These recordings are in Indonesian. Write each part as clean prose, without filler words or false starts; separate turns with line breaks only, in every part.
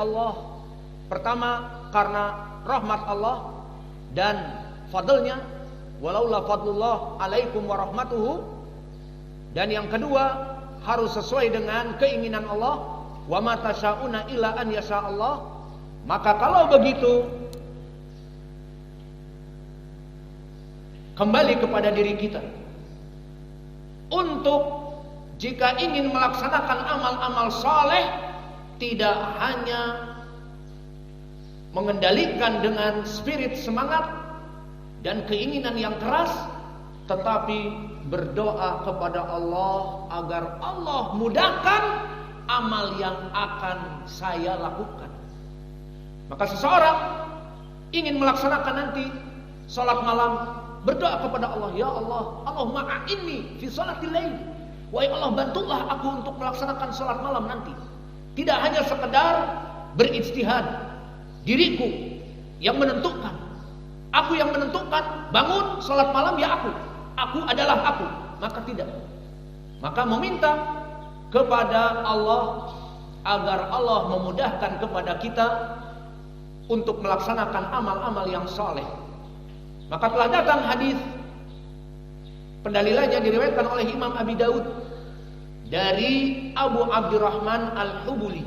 Allah. Pertama, karena rahmat Allah dan fadlnya, walaula fadlullah alaikum warahmatuhu. Dan yang kedua, harus sesuai dengan keinginan Allah. Wa ma tasyauna illa an yasha Allah. Maka kalau begitu, kembali kepada diri kita untuk jika ingin melaksanakan amal-amal saleh, tidak hanya mengendalikan dengan spirit semangat dan keinginan yang keras, tetapi berdoa kepada Allah agar Allah mudahkan amal yang akan saya lakukan. Maka seseorang ingin melaksanakan nanti salat malam, berdoa kepada Allah, ya Allah, Allahumma a'inni fi salatil lail. Wahai Allah, bantulah aku untuk melaksanakan salat malam nanti. Tidak hanya sekedar berijtihad, diriku yang menentukan, aku yang menentukan bangun salat malam ya aku adalah aku. Maka tidak. Maka meminta kepada Allah agar Allah memudahkan kepada kita untuk melaksanakan amal-amal yang saleh. Maka telah datang hadis, pendalilannya diriwayatkan oleh Imam Abi Daud dari Abu Abdurrahman Al-Hubuli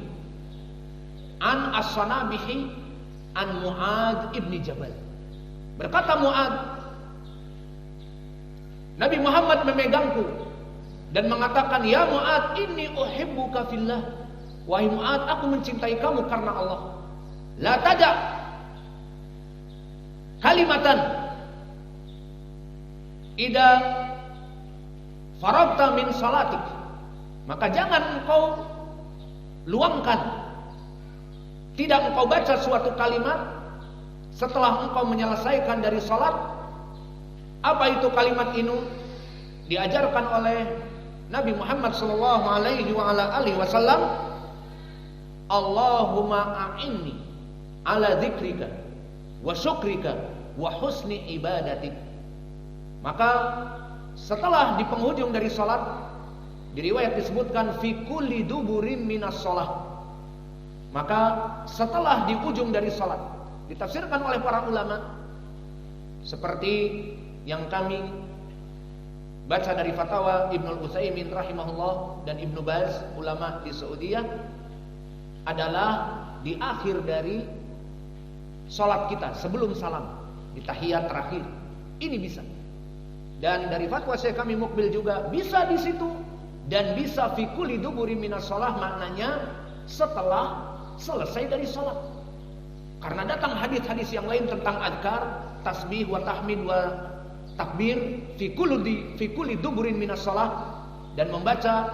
an As-Sanabihi an Mu'ad ibni Jabal. Berkata Mu'ad, Nabi Muhammad memegangku dan mengatakan, ya Mu'ad, inni uhibbuka fillah. Wahai Mu'ad, aku mencintai kamu karena Allah. La tada kalimatan ida faragta min salatik. Maka jangan engkau luangkan, tidak engkau baca suatu kalimat setelah engkau menyelesaikan dari salat. Apa itu kalimat ini? Diajarkan oleh Nabi Muhammad sallallahu alaihi wasallam, Allahumma a'inni ala dzikrika wa syukrika wa husni ibadatik. Maka setelah di penghujung dari salat, di riwayat disebutkan fi kulli duburin minas shalah. Maka setelah di ujung dari salat, ditafsirkan oleh para ulama seperti yang kami baca dari fatwa Ibnu Utsaimin rahimahullah dan Ibnu Baz, ulama di Saudiyah, adalah di akhir dari salat kita sebelum salam, di tahiyat terakhir. Ini bisa. Dan dari fatwa Syekh kami Mukbil juga bisa di situ, dan bisa fi kulli duburi minas shalah, maknanya setelah selesai dari salat. Karena datang hadis-hadis yang lain tentang azkar, tasbih wa tahmid wa takbir fi kulli duburin minas shalah, dan membaca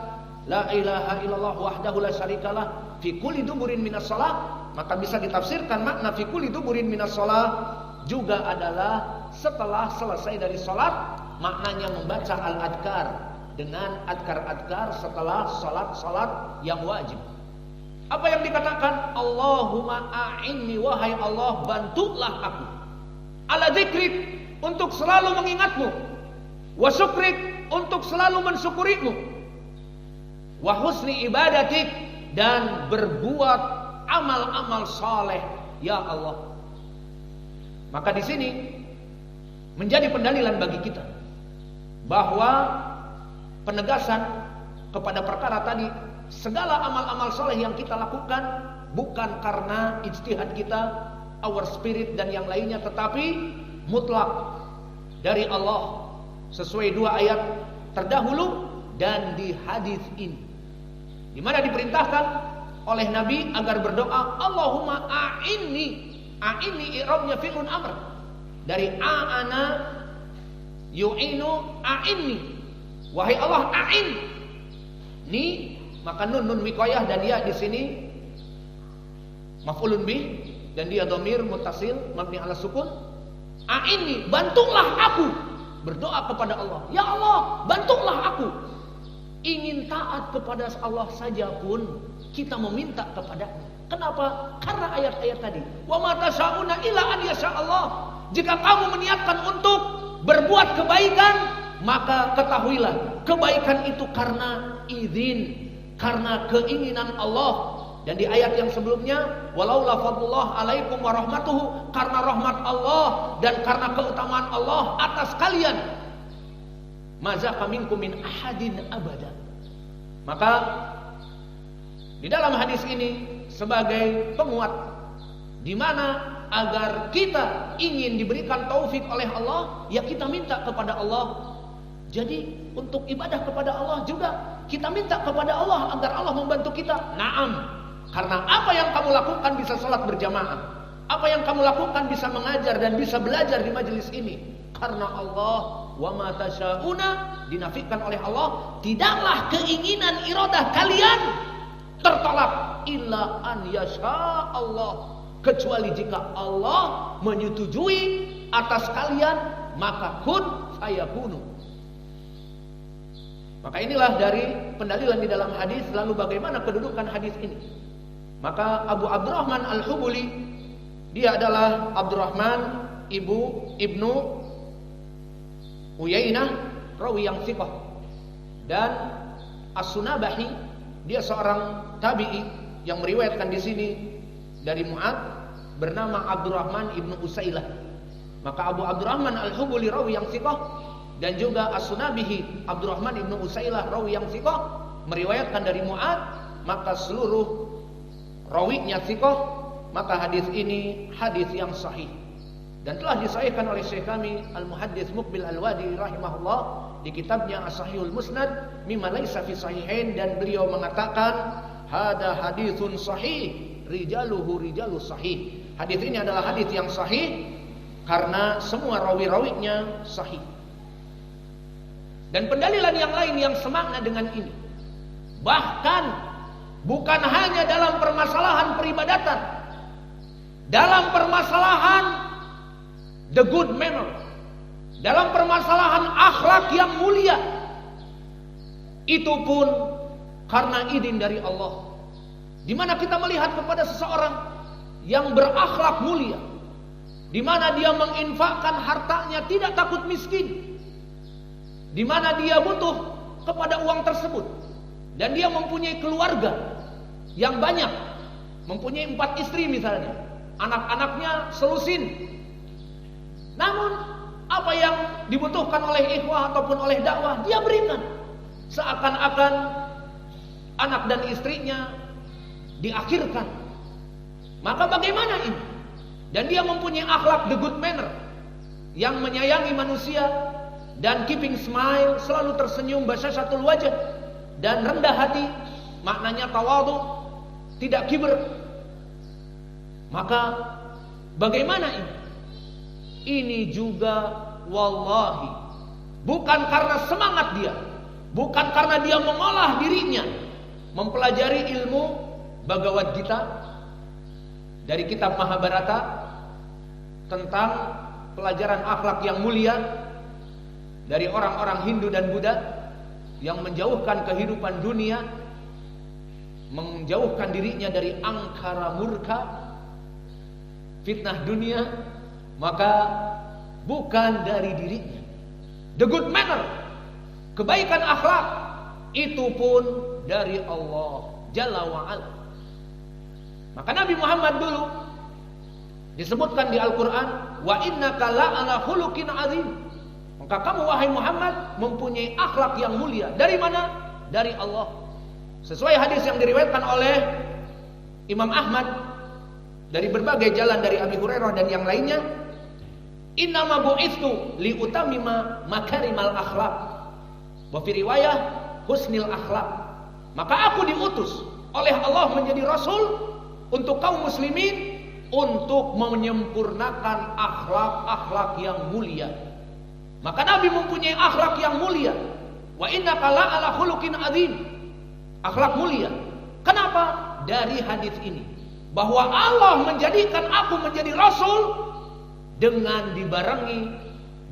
la ilaha illallah wahdahu la syarikalah fi kulli duburin minas shalah. Maka bisa ditafsirkan makna fi kulli duburin minas shalah juga adalah setelah selesai dari salat, maknanya membaca al-adkar dengan adkar-adkar setelah salat-salat yang wajib. Apa yang dikatakan? Allahumma a'inni, wahai Allah, bantulah aku, ala dzikrik, untuk selalu mengingatmu, wa syukrik, untuk selalu mensyukurimu, wa husni ibadatik, dan berbuat amal-amal saleh, ya Allah. Maka di sini menjadi pendalilan bagi kita bahwa penegasan kepada perkara tadi, segala amal-amal saleh yang kita lakukan bukan karena ijtihad kita, our spirit dan yang lainnya, tetapi mutlak dari Allah sesuai dua ayat terdahulu dan di hadis ini, di mana diperintahkan oleh Nabi agar berdoa Allahumma a'inni. A'inni i'rabnya fi'lun amr dari a'ana yu'inu a'inni. Wahai Allah, a'in ni, maka nun wiqayah dan dia di sini maf'ulun bih dan dia dhamir muttasil mabni ala sukun. A'inni, bantulah aku. Berdoa kepada Allah, ya Allah, bantulah aku. Ingin taat kepada Allah saja pun kita meminta kepadanya. Kenapa? Karena ayat-ayat tadi. Wa ma tasyauna illa an yasha Allah. Jika kamu meniatkan untuk berbuat kebaikan, maka ketahuilah kebaikan itu karena izin, karena keinginan Allah. Dan di ayat yang sebelumnya, walaula fadlullah alaikum wa rahmatuhu, karena rahmat Allah dan karena keutamaan Allah atas kalian, mazaka minkum min ahadin abada. Maka di dalam hadis ini sebagai penguat di mana agar kita ingin diberikan taufik oleh Allah, ya kita minta kepada Allah. Jadi untuk ibadah kepada Allah juga kita minta kepada Allah agar Allah membantu kita. Naam. Karena apa yang kamu lakukan bisa salat berjamaah, apa yang kamu lakukan bisa mengajar dan bisa belajar di majelis ini, karena Allah. Wa ma tasyauna dinafikan oleh Allah, tidaklah keinginan iradah kalian tertolak illa an yasha Allah, kecuali jika Allah menyetujui atas kalian, maka kun fayakunu. Maka inilah dari pendalilan di dalam hadis. Lalu bagaimana kedudukan hadis ini? Maka Abu Abdurrahman Al-Hubuli, dia adalah Abdurrahman ibnu Uyainah, rawi yang thiqah. Dan As-Sunabahi, dia seorang tabi'i yang meriwayatkan di sini dari Mu'ad, bernama Abdurrahman ibnu Usailah. Maka Abu Abdurrahman Al-Hubuli rawi yang thiqah, dan juga As-Sunabihi Abdurrahman ibnu Usailah rawi yang thiqah meriwayatkan dari Mu'ad. Maka seluruh rawinya thiqah, maka hadis ini hadis yang sahih dan telah disahihkan oleh Syekh kami Al-Muhaddits Muqbil Al-Wadi rahimahullah di kitabnya As-Sahihul Musnad mimma laisa fi sahihain, dan beliau mengatakan hada haditsun sahih rijaluhu rijalus sahih. Hadis ini adalah hadis yang sahih karena semua rawi-rawinya sahih. Dan pendalilan yang lain yang semakna dengan ini, bahkan bukan hanya dalam permasalahan peribadatan, dalam permasalahan the good manner, dalam permasalahan akhlak yang mulia, itu pun karena izin dari Allah. Di mana kita melihat kepada seseorang yang berakhlak mulia, di mana dia menginfakkan hartanya tidak takut miskin, di mana dia butuh kepada uang tersebut, dan dia mempunyai keluarga yang banyak, mempunyai 4 istri misalnya, anak-anaknya selusin. Namun apa yang dibutuhkan oleh ikhwah ataupun oleh dakwah dia berikan, seakan-akan anak dan istrinya diakhirkan. Maka bagaimana ini? Dan dia mempunyai akhlak the good manner, yang menyayangi manusia dan keeping smile, selalu tersenyum, basyashatul wajah, dan rendah hati, maknanya tawadhu, tidak kibir. Maka bagaimana ini? Ini juga wallahi bukan karena semangat dia, bukan karena dia mengolah dirinya mempelajari ilmu Bhagavad Gita dari kitab Mahabharata tentang pelajaran akhlak yang mulia dari orang-orang Hindu dan Buddha yang menjauhkan kehidupan dunia, menjauhkan dirinya dari angkara murka, fitnah dunia, maka bukan dari dirinya. The good manner, kebaikan akhlak, itu pun dari Allah Jalla wa'ala. Maka Nabi Muhammad dulu disebutkan di Al-Quran, wa innaka la'ala khuluqin azim. Maka kamu wahai Muhammad mempunyai akhlak yang mulia. Dari mana? Dari Allah. Sesuai hadis yang diriwayatkan oleh Imam Ahmad dari berbagai jalan dari Abi Hurairah dan yang lainnya, innama bu'itsu liutamima makarimal akhlak, wa fi riwayah husnil akhlak. Maka aku diutus oleh Allah menjadi rasul untuk kaum muslimin untuk menyempurnakan akhlak-akhlak yang mulia. Maka Nabi mempunyai akhlak yang mulia. Wa innaka la'ala khuluqin azim. Akhlak mulia. Kenapa? Dari hadis ini, bahwa Allah menjadikan aku menjadi rasul dengan dibarengi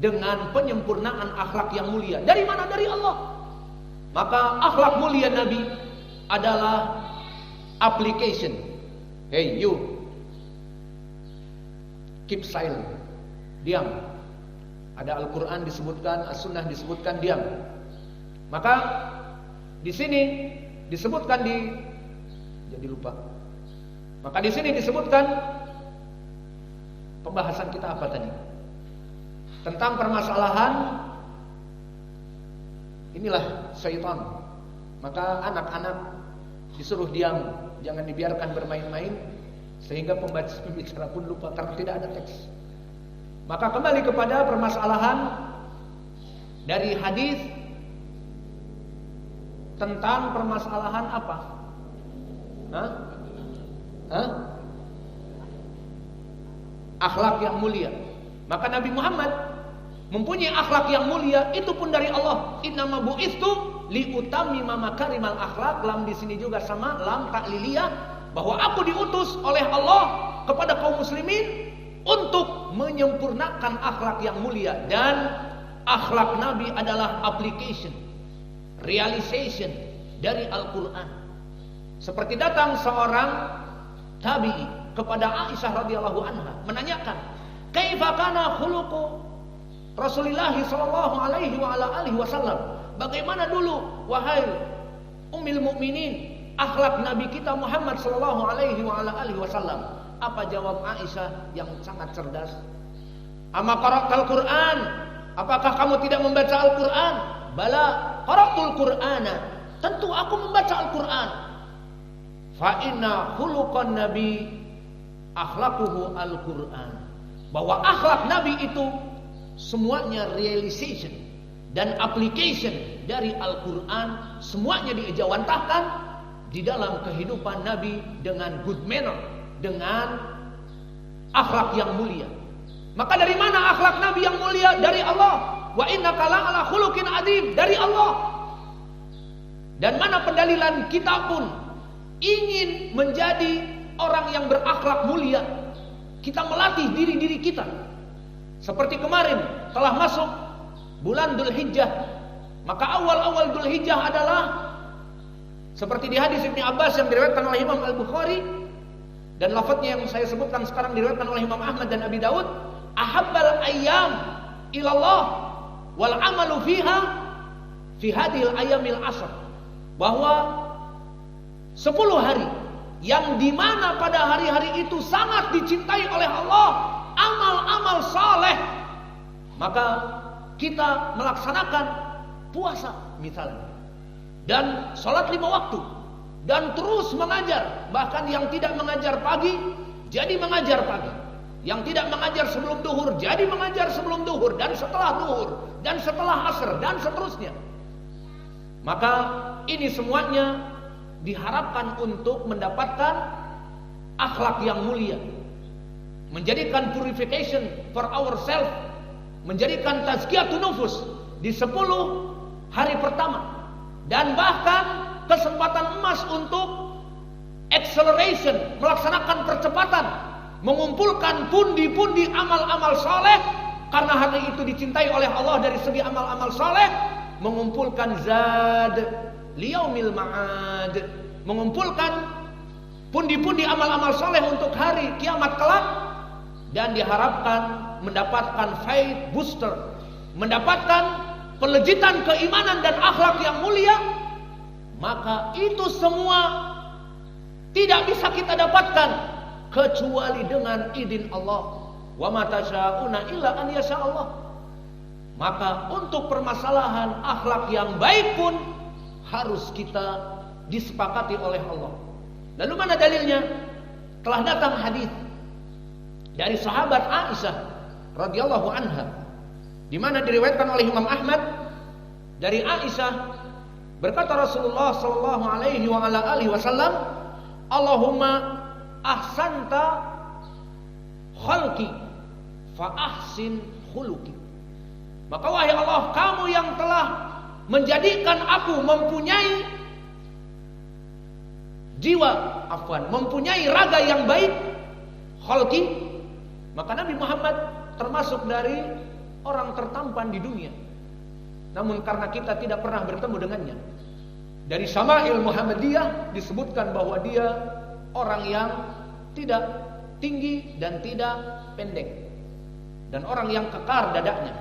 dengan penyempurnaan akhlak yang mulia. Dari mana? Dari Allah. Maka akhlak mulia Nabi adalah application. Hey you, keep silent, diam. Ada Al-Quran disebutkan, As-Sunnah disebutkan, diam. Maka di sini disebutkan jadi lupa. Maka di sini disebutkan pembahasan kita apa tadi? Tentang permasalahan inilah syaitan. Maka anak-anak disuruh diam, jangan dibiarkan bermain-main, sehingga pembicara pun lupa karena tidak ada teks. Maka kembali kepada permasalahan dari hadis tentang permasalahan apa? Akhlak yang mulia. Maka Nabi Muhammad mempunyai akhlak yang mulia, itu pun dari Allah. Innama bu'istu liutammima makarimal akhlak. Lam di sini juga sama lam ta'liliyah, bahwa aku diutus oleh Allah kepada kaum muslimin untuk menyempurnakan akhlak yang mulia. Dan akhlak Nabi adalah application, realization dari Al-Quran. Seperti datang seorang tabi'i kepada Aisyah radhiyallahu anha menanyakan, kaifa kana khuluqu Rasulullah sallallahu alaihi wa ala alihi wasallam? Bagaimana dulu wahai ummul mukminin akhlak Nabi kita Muhammad sallallahu alaihi wa ala alihi wasallam? Apa jawab Aisyah yang sangat cerdas? Ama qara'tal Qur'an? Apakah kamu tidak membaca Al-Qur'an? Bala qara'tul Qur'ana. Tentu aku membaca Al-Qur'an. Fa inna khuluqan nabi akhlaquhu Al-Qur'an. Bahwa akhlak Nabi itu semuanya realization dan application dari Al-Quran. Semuanya diejawantahkan di dalam kehidupan Nabi dengan good manner, dengan akhlak yang mulia. Maka dari mana akhlak Nabi yang mulia? Dari Allah. Wa innaka la'ala khuluqin adzim, dari Allah. Dan mana pendalilan kita pun ingin menjadi orang yang berakhlak mulia, kita melatih diri-diri kita. Seperti kemarin telah masuk bulan Dzulhijjah, maka awal-awal Dzulhijjah adalah seperti di hadis Ibnu Abbas yang diriwayatkan oleh Imam Al-Bukhari, dan lafadznya yang saya sebutkan sekarang diriwayatkan oleh Imam Ahmad dan Abi Daud, ahabbal ayyam ilallah wal amalu fiha fi hadhil ayyamil ashr, bahwa 10 hari yang dimana pada hari-hari itu sangat dicintai oleh Allah amal-amal saleh, maka kita melaksanakan puasa misalnya, dan sholat 5 waktu, dan terus mengajar. Bahkan yang tidak mengajar pagi jadi mengajar pagi, yang tidak mengajar sebelum duhur jadi mengajar sebelum duhur, dan setelah duhur, dan setelah asar, dan seterusnya. Maka ini semuanya diharapkan untuk mendapatkan akhlak yang mulia, menjadikan purification for ourselves, menjadikan tazkiyatun nufus di 10 hari pertama, dan bahkan kesempatan emas untuk acceleration, melaksanakan percepatan, mengumpulkan pundi-pundi amal-amal saleh, karena hari itu dicintai oleh Allah dari segi amal-amal saleh, mengumpulkan zad liyaumil ma'ad, mengumpulkan pundi-pundi amal-amal saleh untuk hari kiamat kelak, dan diharapkan mendapatkan faith booster, mendapatkan pelejitan keimanan dan akhlak yang mulia. Maka itu semua tidak bisa kita dapatkan kecuali dengan izin Allah. Wa ma tasyauna illa an yasha Allah. Maka untuk permasalahan akhlak yang baik pun harus kita disepakati oleh Allah. Lalu mana dalilnya? Telah datang hadis dari sahabat Aisyah radhiyallahu anha, di mana diriwayatkan oleh Imam Ahmad dari Aisyah, berkata Rasulullah sallallahu alaihi wa ala alihi wasallam, Allahumma ahsanta khalqi fa ahsin khuluqi. Maka wahai Allah, kamu yang telah menjadikan aku mempunyai jiwa, mempunyai raga yang baik, khalqi. Maka Nabi Muhammad termasuk dari orang tertampan di dunia. Namun karena kita tidak pernah bertemu dengannya, dari Syama'il Muhammadiyah disebutkan bahwa dia orang yang tidak tinggi dan tidak pendek, dan orang yang kekar dadanya.